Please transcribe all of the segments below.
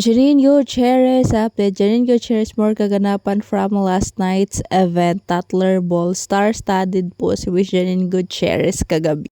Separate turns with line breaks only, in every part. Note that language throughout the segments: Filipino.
Janine Gutierrez update. Janine Gutierrez more kaganapan from last night's event, Tatler Ball. Star-studded po si Miss Janine Gutierrez kagabi.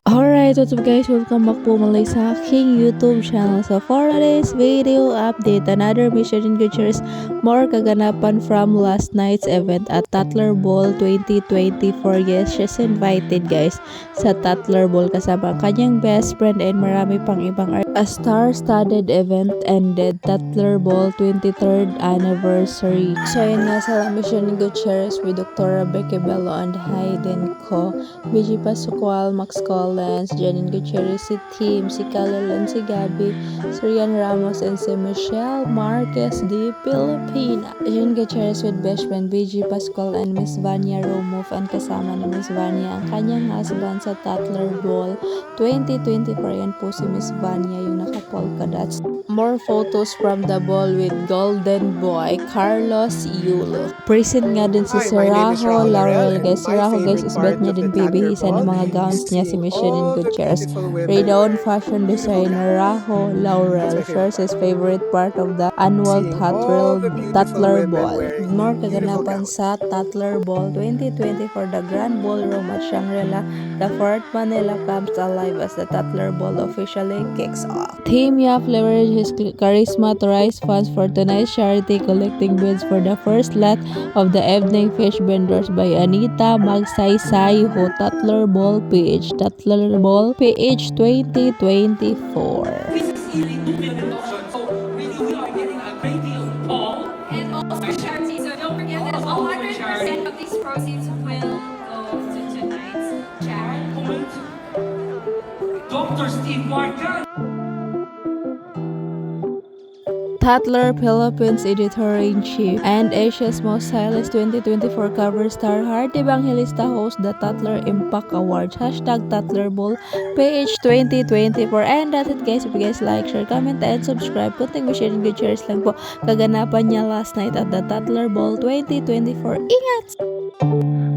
Alright, what's up guys? Welcome back po muli sa aking YouTube channel. So for today's video update, another Miss Janine Gutierrez more kaganapan from last night's event at Tatler Ball 2024. Yes, she's invited guys sa Tatler Ball kasama kanyang best friend and marami pang ibang a star-studded event ended Tatler Ball 23rd anniversary. So yun nga sa Miss Janine Gutierrez with Dr. Becky Bello and Hayden Co, BG Pascual, Max Collins, Janine Gutierrez, si Tim, si Kalalan, si Gabby, si Rian Ramos, and si Michelle Marquez de Pilipina. Janine Gutierrez with best friend BG Pascual and Miss Vanya Romov, and kasama ni Miss Vanya ang kanyang husband sa Tatler Ball 2024. Yan po si Miss Vanya yung naka-polka dots. More photos from the ball with Golden Boy Carlos Yulo. Present nga din si Saraho Laurel guys. Saraho guys is bet niya din bibihisan ng mga gowns niya si Miss Janine Gutierrez. Renowned fashion designer Raho Laurel shares his favorite part of the annual Tatler Ball. More kaganapan sa Tatler Ball 2024, the Grand Ballroom at Shangri-La, the Fort Manila comes alive as the Tatler Ball officially kicks off. Team Yap leveraged his charisma to raise funds for tonight's charity, collecting bids for the first lot of the evening fish vendors by Anita Magsaysay ho Tatler Ball PH. Tatler Ball PH 2024.
And also charity, so don't forget that 100% of these proceeds will go to tonight's charity.
Dr. Steve Marca.
Tatler Philippines Editor-in-Chief and Asia's Most Stylish 2024 cover star Heart Evangelista host the Tatler Impact Awards. Hashtag Tatler Ball PH 2024. And that's it guys. If you guys like, share, comment, and subscribe. Kunting Miss Janine Gutierrez lang po kaganapan niya last night at the Tatler Ball 2024. Ingat!